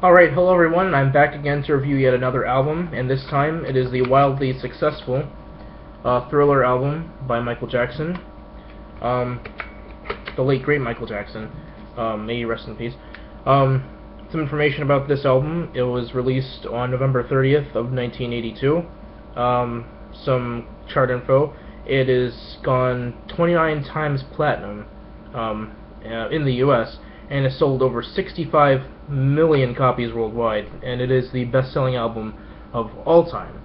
Alright, hello everyone, I'm back again to review yet another album, and this time it is the wildly successful Thriller album by Michael Jackson. Um, the late great Michael Jackson. May he rest in peace. Some information about this album: it was released on November 30th of 1982. Some chart info: it has gone 29 times platinum in the US, and has sold over 65 million copies worldwide, and it is the best-selling album of all time.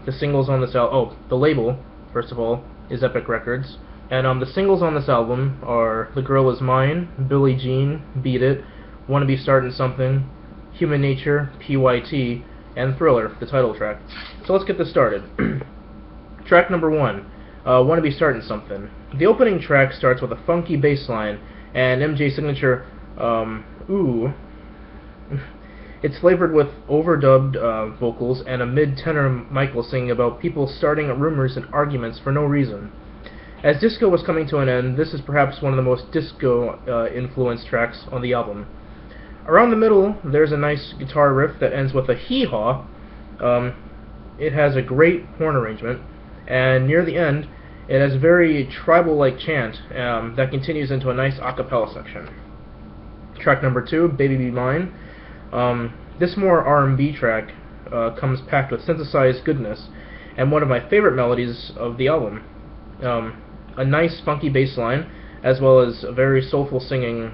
The singles on this the label, first of all, is Epic Records, and the singles on this album are The Girl Is Mine, Billie Jean, Beat It, Wanna Be Startin' Something, Human Nature, PYT, and Thriller, the title track. So let's get this started. Track number 1, Wanna Be Startin' Something. The opening track starts with a funky bass line and MJ's signature ooh. It's flavored with overdubbed vocals and a mid-tenor Michael singing about people starting rumors and arguments for no reason. As disco was coming to an end, this is perhaps one of the most disco-influenced tracks on the album. Around the middle, there's a nice guitar riff that ends with a hee-haw. It has a great horn arrangement, and near the end, it has a very tribal-like chant that continues into a nice a cappella section. Track number 2, Baby Be Mine. This more R&B track comes packed with synthesized goodness and one of my favorite melodies of the album. A nice funky bass line, as well as a very soulful singing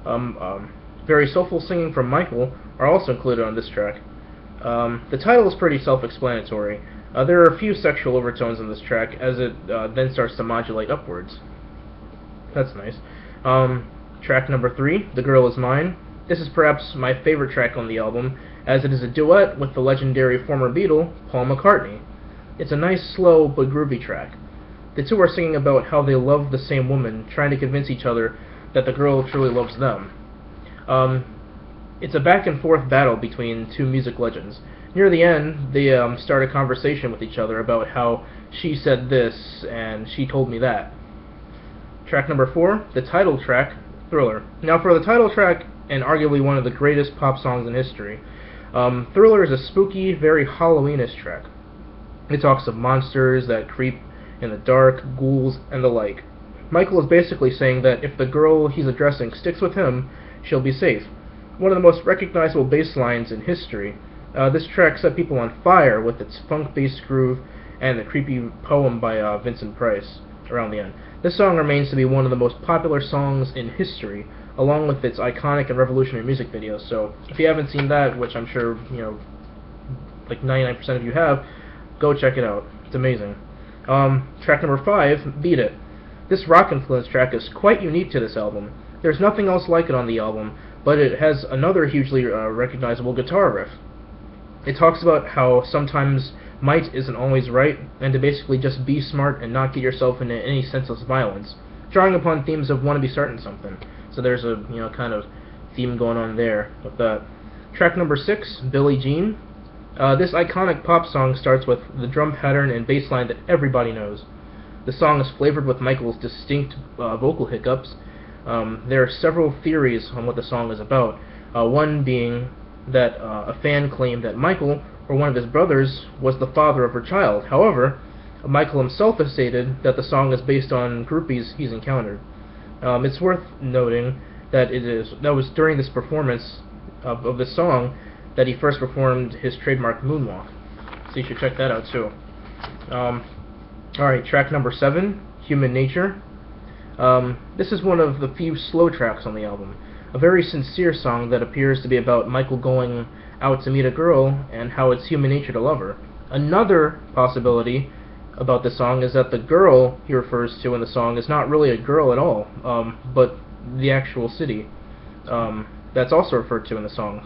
from Michael are also included on this track. The title is pretty self-explanatory. There are a few sexual overtones in this track, as it then starts to modulate upwards. That's nice. Track number 3, The Girl Is Mine. This is perhaps my favorite track on the album, as it is a duet with the legendary former Beatle, Paul McCartney. It's a nice, slow, but groovy track. The two are singing about how they love the same woman, trying to convince each other that the girl truly loves them. It's a back-and-forth battle between two music legends. Near the end, they start a conversation with each other about how she said this, and she told me that. Track number 4, the title track, Thriller. Now for the title track, and arguably one of the greatest pop songs in history, Thriller is a spooky, very Halloweenish track. It talks of monsters that creep in the dark, ghouls, and the like. Michael is basically saying that if the girl he's addressing sticks with him, she'll be safe. One of the most recognizable bass lines in history. This track set people on fire with its funk-based groove and the creepy poem by Vincent Price around the end. This song remains to be one of the most popular songs in history, along with its iconic and revolutionary music videos. So if you haven't seen that, which I'm sure like 99% of you have, go check it out. It's amazing. Track number 5, Beat It. This rock-influenced track is quite unique to this album. There's nothing else like it on the album, but it has another hugely recognizable guitar riff. It talks about how sometimes might isn't always right, and to basically just be smart and not get yourself into any senseless violence, drawing upon themes of wanna be starting something. So there's a kind of theme going on there with that. Track number 6, Billie Jean. This iconic pop song starts with the drum pattern and bass line that everybody knows. The song is flavored with Michael's distinct vocal hiccups. There are several theories on what the song is about. One being that a fan claimed that Michael, or one of his brothers, was the father of her child. However, Michael himself has stated that the song is based on groupies he's encountered. It's worth noting that that was during this performance of the song that he first performed his trademark moonwalk. So you should check that out too. Alright, track number 7, Human Nature. This is one of the few slow tracks on the album. A very sincere song that appears to be about Michael going out to meet a girl and how it's human nature to love her. Another possibility about the song is that the girl he refers to in the song is not really a girl at all, but the actual city that's also referred to in the song,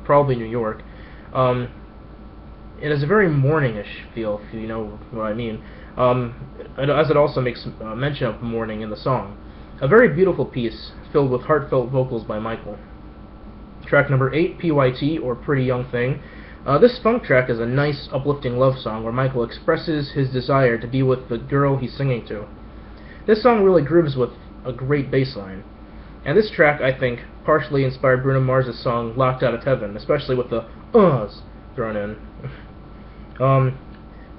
probably New York. It has a very morning-ish feel, if you know what I mean, as it also makes mention of morning in the song. A very beautiful piece, filled with heartfelt vocals by Michael. Track number 8, PYT, or Pretty Young Thing. This funk track is a nice, uplifting love song where Michael expresses his desire to be with the girl he's singing to. This song really grooves with a great bass line. And this track, I think, partially inspired Bruno Mars' song Locked Out of Heaven, especially with the uhs thrown in.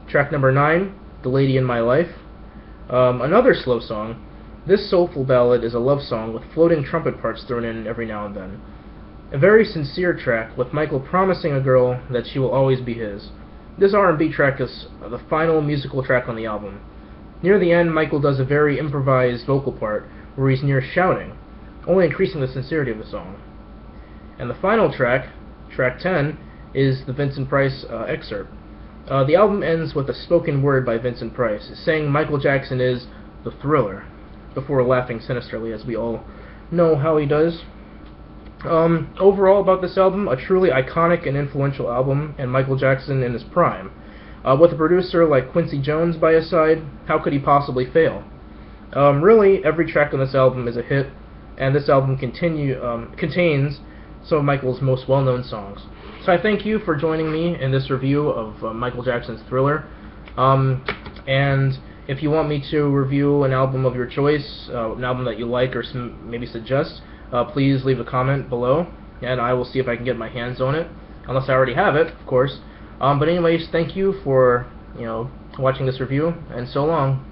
Track number 9, The Lady in My Life. Another slow song. This soulful ballad is a love song with floating trumpet parts thrown in every now and then. A very sincere track, with Michael promising a girl that she will always be his. This R&B track is the final musical track on the album. Near the end, Michael does a very improvised vocal part where he's near shouting, only increasing the sincerity of the song. And the final track, track 10, is the Vincent Price excerpt. The album ends with a spoken word by Vincent Price, saying Michael Jackson is the Thriller, before laughing sinisterly, as we all know how he does. Overall about this album, a truly iconic and influential album, and Michael Jackson in his prime. With a producer like Quincy Jones by his side, how could he possibly fail? Really, every track on this album is a hit, and this album contains some of Michael's most well-known songs. So I thank you for joining me in this review of Michael Jackson's Thriller. And if you want me to review an album of your choice, an album that you like or maybe suggest, please leave a comment below, and I will see if I can get my hands on it, unless I already have it, of course. But anyways, thank you for watching this review, and so long.